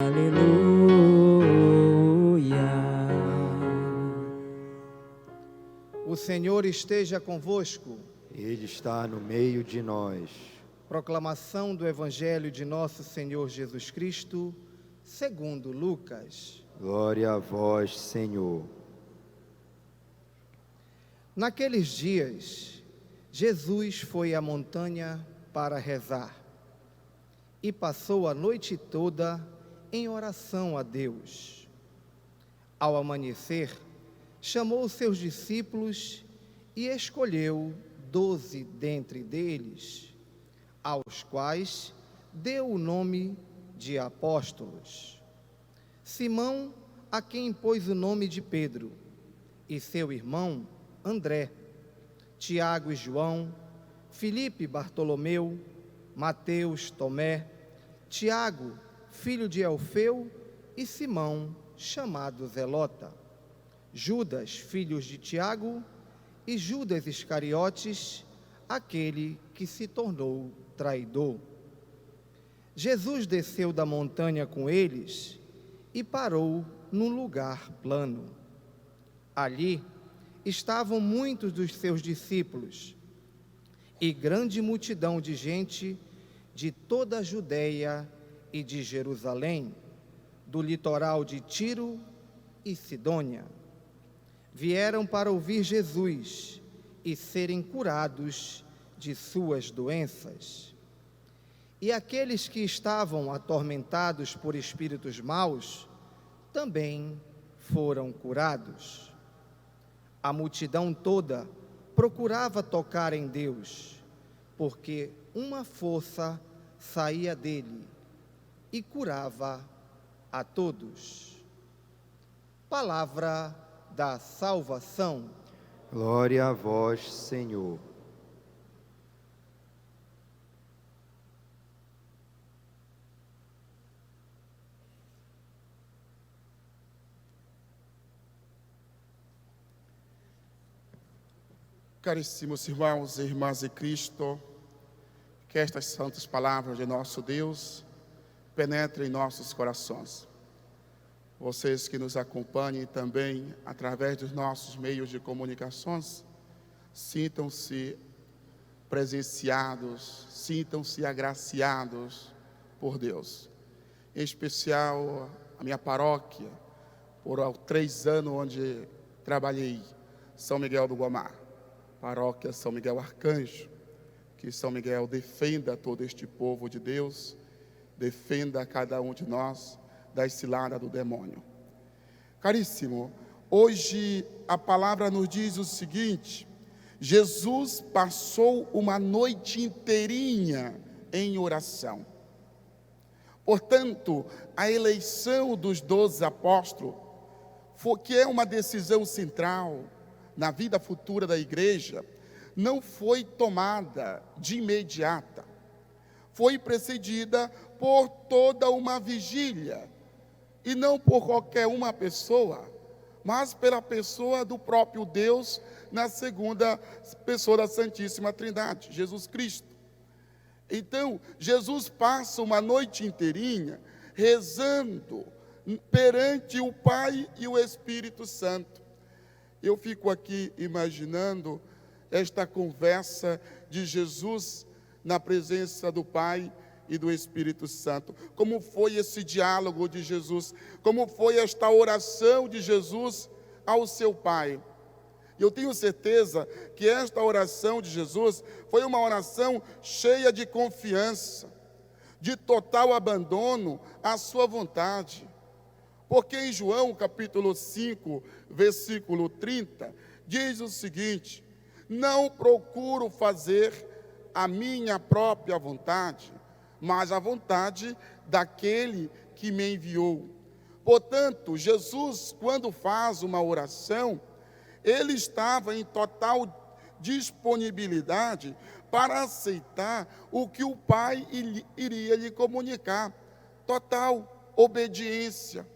Aleluia. O Senhor esteja convosco. Ele está no meio de nós. Proclamação do Evangelho de nosso Senhor Jesus Cristo, segundo Lucas. Glória a vós, Senhor. Naqueles dias, Jesus foi à montanha para rezar e passou a noite toda em oração a Deus. Ao amanhecer, chamou seus discípulos e escolheu 12 dentre deles, aos quais deu o nome de apóstolos. Simão, a quem pôs o nome de Pedro, e seu irmão André, Tiago e João, Filipe e Bartolomeu, Mateus, Tomé, Tiago, filho de Alfeu, e Simão, chamado Zelota, Judas, filho de Tiago, e Judas Iscariotes, aquele que se tornou traidor. Jesus desceu da montanha com eles e parou num lugar plano. Ali estavam muitos dos seus discípulos e grande multidão de gente de toda a Judeia e de Jerusalém, do litoral de Tiro e Sidônia. Vieram para ouvir Jesus e serem curados de suas doenças. E aqueles que estavam atormentados por espíritos maus também foram curados. A multidão toda procurava tocar em Deus, porque uma força saía dele e curava a todos. Palavra da salvação. Glória a vós, Senhor. Caríssimos irmãos e irmãs em Cristo, que estas santas palavras de nosso Deus penetrem em nossos corações. Vocês que nos acompanhem também através dos nossos meios de comunicações, sintam-se presenciados, sintam-se agraciados por Deus. Em especial a minha paróquia, por 3 anos onde trabalhei, São Miguel do Guamá. Paróquia São Miguel Arcanjo, que São Miguel defenda todo este povo de Deus, defenda cada um de nós das ciladas do demônio. Caríssimo, hoje a palavra nos diz o seguinte: Jesus passou uma noite inteirinha em oração. Portanto, a eleição dos 12 apóstolos, que é uma decisão central na vida futura da igreja, não foi tomada de imediata. Foi precedida por toda uma vigília, e não por qualquer uma pessoa, mas pela pessoa do próprio Deus, na segunda pessoa da Santíssima Trindade, Jesus Cristo. Então, Jesus passa uma noite inteirinha rezando perante o Pai e o Espírito Santo. Eu fico aqui imaginando esta conversa de Jesus na presença do Pai e do Espírito Santo. Como foi esse diálogo de Jesus? Como foi esta oração de Jesus ao seu Pai? Eu tenho certeza que esta oração de Jesus foi uma oração cheia de confiança, de total abandono à sua vontade. Porque em João capítulo 5, versículo 30, diz o seguinte: não procuro fazer a minha própria vontade, mas a vontade daquele que me enviou. Portanto, Jesus, quando faz uma oração, ele estava em total disponibilidade para aceitar o que o Pai iria lhe comunicar. Total obediência.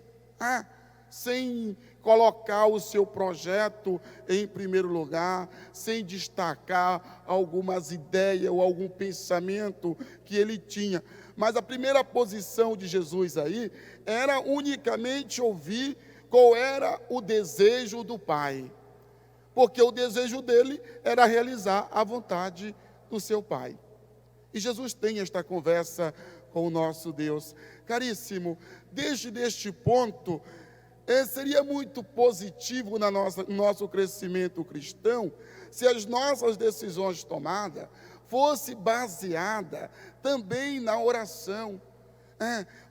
Sem colocar o seu projeto em primeiro lugar, sem destacar algumas ideias ou algum pensamento que ele tinha. Mas a primeira posição de Jesus aí era unicamente ouvir qual era o desejo do Pai. Porque o desejo dele era realizar a vontade do seu Pai. E Jesus tem esta conversa com o nosso Deus. Caríssimo, desde este ponto, seria muito positivo no nosso crescimento cristão se as nossas decisões tomadas fosse baseada também na oração,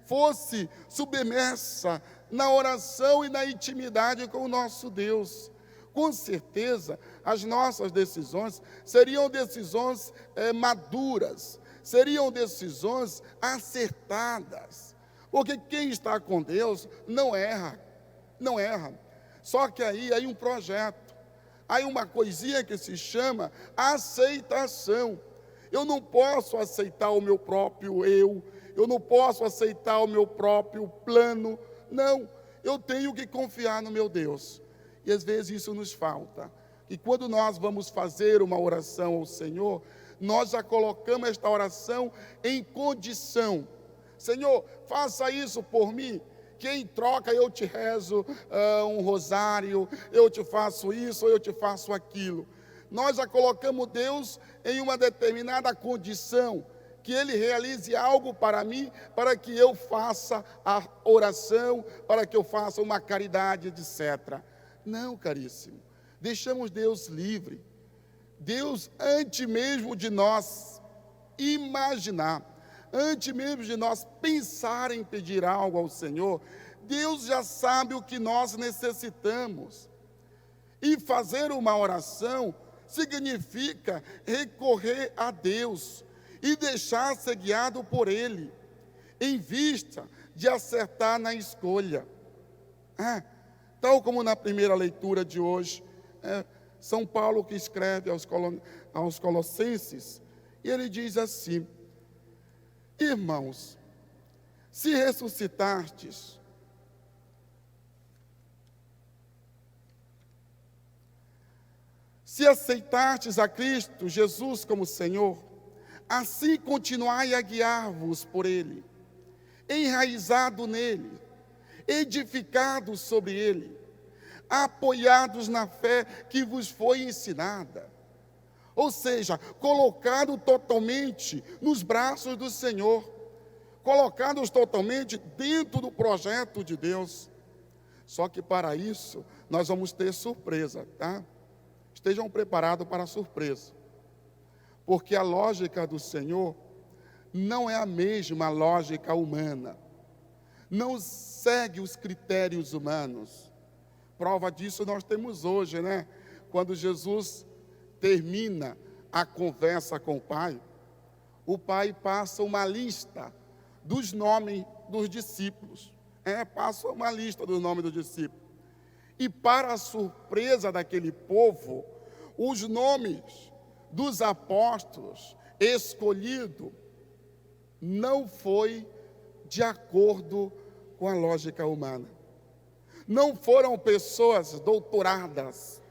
fosse submersa na oração e na intimidade com o nosso Deus. Com certeza, as nossas decisões seriam decisões maduras, seriam decisões acertadas, porque quem está com Deus não erra. Não erra. Só que aí um projeto, aí uma coisinha que se chama aceitação. Eu não posso aceitar o meu próprio eu não posso aceitar o meu próprio plano. Não, eu tenho que confiar no meu Deus. E às vezes isso nos falta. E quando nós vamos fazer uma oração ao Senhor, nós já colocamos esta oração em condição. Senhor, faça isso por mim, que em troca eu te rezo um rosário, eu te faço isso, ou eu te faço aquilo. Nós já colocamos Deus em uma determinada condição, que Ele realize algo para mim, para que eu faça a oração, para que eu faça uma caridade, etc. Não, caríssimo, deixamos Deus livre. Deus, antes mesmo de nós imaginar, antes mesmo de nós pensar em pedir algo ao Senhor, Deus já sabe o que nós necessitamos. E fazer uma oração significa recorrer a Deus e deixar ser guiado por Ele, em vista de acertar na escolha. Tal como na primeira leitura de hoje, São Paulo que escreve aos Colossenses, e ele diz assim: irmãos, se ressuscitastes, se aceitastes a Cristo Jesus como Senhor, assim continuai a guiar-vos por Ele, enraizado nele, edificados sobre Ele, apoiados na fé que vos foi ensinada. Ou seja, colocado totalmente nos braços do Senhor, colocados totalmente dentro do projeto de Deus. Só que para isso, nós vamos ter surpresa, tá? Estejam preparados para a surpresa. Porque a lógica do Senhor não é a mesma lógica humana. Não segue os critérios humanos. Prova disso nós temos hoje, né? Quando Jesus termina a conversa com o Pai passa uma lista dos nomes dos discípulos. Passa uma lista dos nomes dos discípulos. E para a surpresa daquele povo, os nomes dos apóstolos escolhidos não foi de acordo com a lógica humana. Não foram pessoas doutoradas,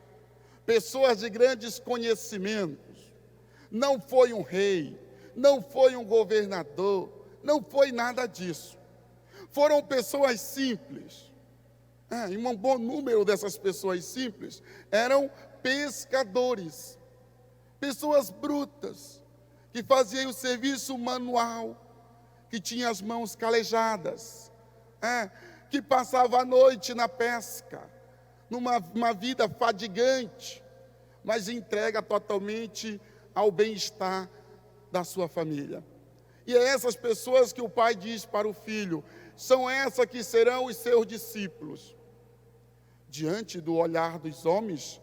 pessoas de grandes conhecimentos. Não foi um rei, não foi um governador, não foi nada disso. Foram pessoas simples. E um bom número dessas pessoas simples eram pescadores, pessoas brutas, que faziam o serviço manual, que tinham as mãos calejadas, que passavam a noite na pesca, numa vida fadigante, mas entrega totalmente ao bem-estar da sua família. E é essas pessoas que o Pai diz para o Filho: são essas que serão os seus discípulos. Diante do olhar dos homens,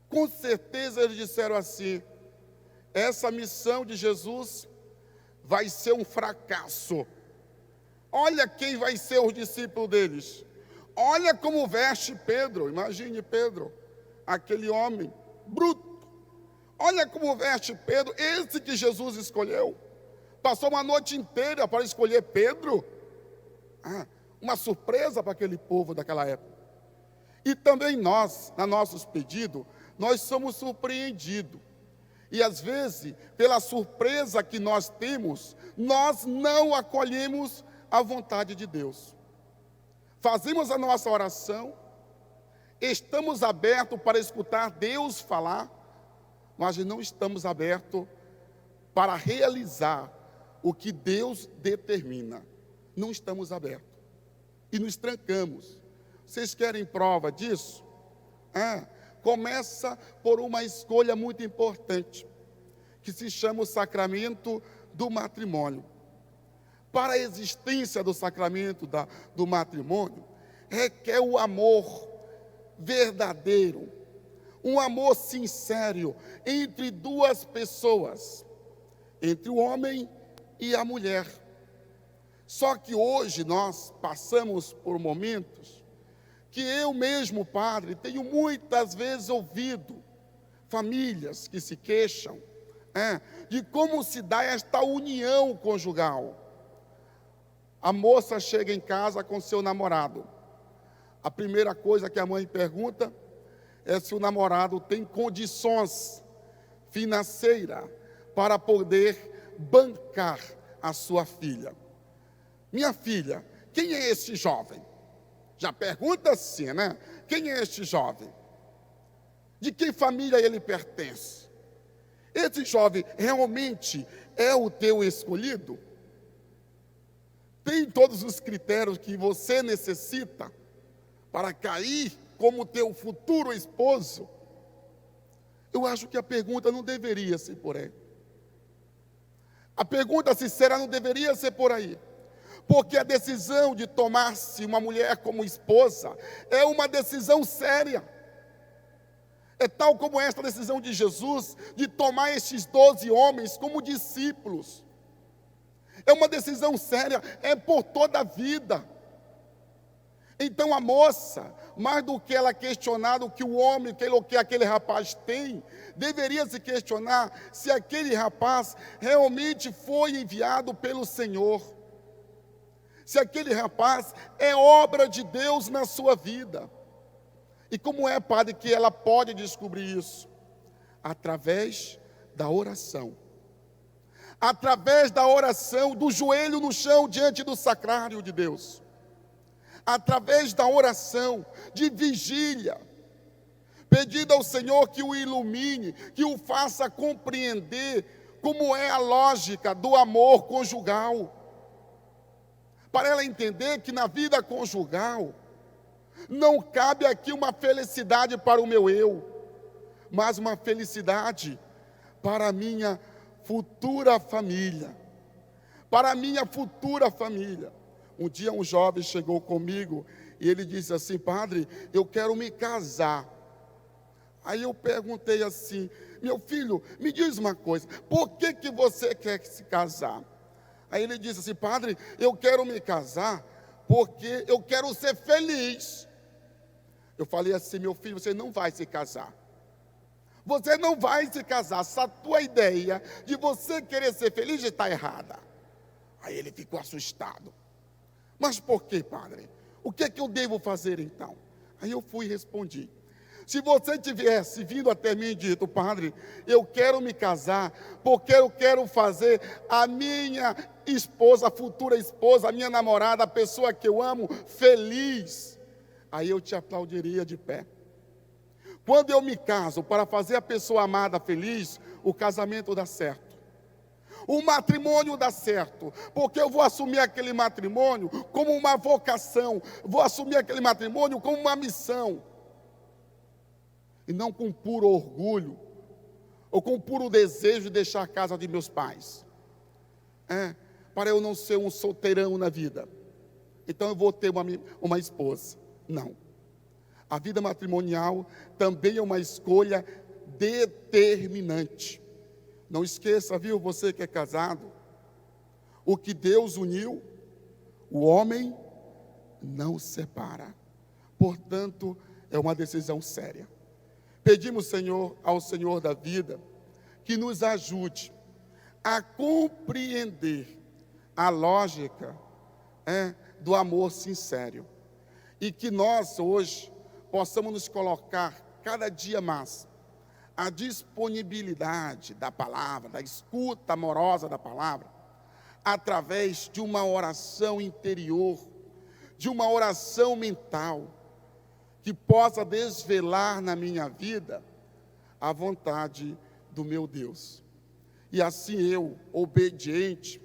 com certeza eles disseram assim: essa missão de Jesus vai ser um fracasso. Olha quem vai ser os discípulos deles. Olha como veste Pedro. Imagine Pedro, aquele homem bruto. Olha como veste Pedro, esse que Jesus escolheu. Passou uma noite inteira para escolher Pedro. Uma surpresa para aquele povo daquela época. E também nós, nos nossos pedidos, nós somos surpreendidos. E às vezes, pela surpresa que nós temos, nós não acolhemos a vontade de Deus. Fazemos a nossa oração, estamos abertos para escutar Deus falar, mas não estamos abertos para realizar o que Deus determina. Não estamos abertos. E nos trancamos. Vocês querem prova disso? Começa por uma escolha muito importante, que se chama o sacramento do matrimônio. Para a existência do sacramento do matrimônio, requer o amor verdadeiro, um amor sincero entre duas pessoas, entre o homem e a mulher. Só que hoje nós passamos por momentos que eu mesmo, padre, tenho muitas vezes ouvido famílias que se queixam de como se dá esta união conjugal. A moça chega em casa com seu namorado. A primeira coisa que a mãe pergunta é se o namorado tem condições financeiras para poder bancar a sua filha. Minha filha, quem é esse jovem? Já pergunta assim, né? Quem é este jovem? De que família ele pertence? Esse jovem realmente é o teu escolhido? Tem todos os critérios que você necessita para cair como teu futuro esposo? Eu acho que a pergunta não deveria ser por aí. A pergunta sincera não deveria ser por aí. Porque a decisão de tomar-se uma mulher como esposa é uma decisão séria. É tal como esta decisão de Jesus de tomar estes 12 homens como discípulos. É uma decisão séria, é por toda a vida. Então a moça, mais do que ela questionar o que o homem, o que aquele rapaz tem, deveria se questionar se aquele rapaz realmente foi enviado pelo Senhor. Se aquele rapaz é obra de Deus na sua vida. E como é, padre, que ela pode descobrir isso? Através da oração. Através da oração, do joelho no chão diante do sacrário de Deus. Através da oração, de vigília, pedindo ao Senhor que o ilumine, que o faça compreender como é a lógica do amor conjugal. Para ela entender que na vida conjugal, não cabe aqui uma felicidade para o meu eu, mas uma felicidade para a minha futura família. Para a minha futura família. Um dia um jovem chegou comigo e ele disse assim: padre, eu quero me casar. Aí eu perguntei assim: meu filho, me diz uma coisa, por que você quer se casar? Aí ele disse assim: padre, eu quero me casar porque eu quero ser feliz. Eu falei assim: meu filho, você não vai se casar. Você não vai se casar. Essa tua ideia de você querer ser feliz está errada. Aí ele ficou assustado. Mas por que, padre? O que é que eu devo fazer então? Aí eu fui e respondi: se você tivesse vindo até mim e dito: padre, eu quero me casar porque eu quero fazer a minha esposa, a futura esposa, a minha namorada, a pessoa que eu amo, feliz, aí eu te aplaudiria de pé. Quando eu me caso para fazer a pessoa amada feliz, o casamento dá certo. O matrimônio dá certo, porque eu vou assumir aquele matrimônio como uma vocação, vou assumir aquele matrimônio como uma missão. E não com puro orgulho, ou com puro desejo de deixar a casa de meus pais. Para eu não ser um solteirão na vida. Então eu vou ter uma esposa. Não. A vida matrimonial também é uma escolha determinante. Não esqueça, viu, você que é casado, o que Deus uniu, o homem não separa. Portanto, é uma decisão séria. Pedimos, Senhor, ao Senhor da vida, que nos ajude a compreender a lógica do amor sincero. E que nós hoje possamos nos colocar cada dia mais à disponibilidade da palavra, da escuta amorosa da palavra, através de uma oração interior, de uma oração mental, que possa desvelar na minha vida a vontade do meu Deus. E assim eu, obediente,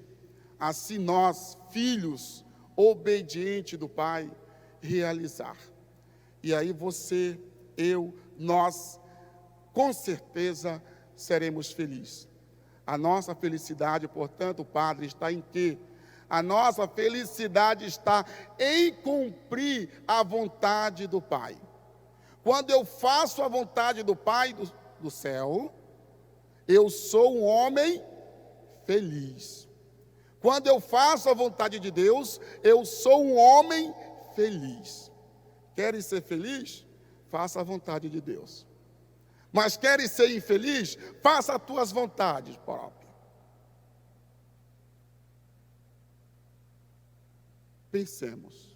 assim nós, filhos, obediente do Pai, realizar. E aí você, eu, nós, com certeza seremos felizes. A nossa felicidade, portanto, Padre, está em quê? A nossa felicidade está em cumprir a vontade do Pai. Quando eu faço a vontade do Pai do céu, eu sou um homem feliz. Quando eu faço a vontade de Deus, eu sou um homem feliz. Queres ser feliz? Faça a vontade de Deus. Mas queres ser infeliz? Faça as tuas vontades próprias. Pensemos.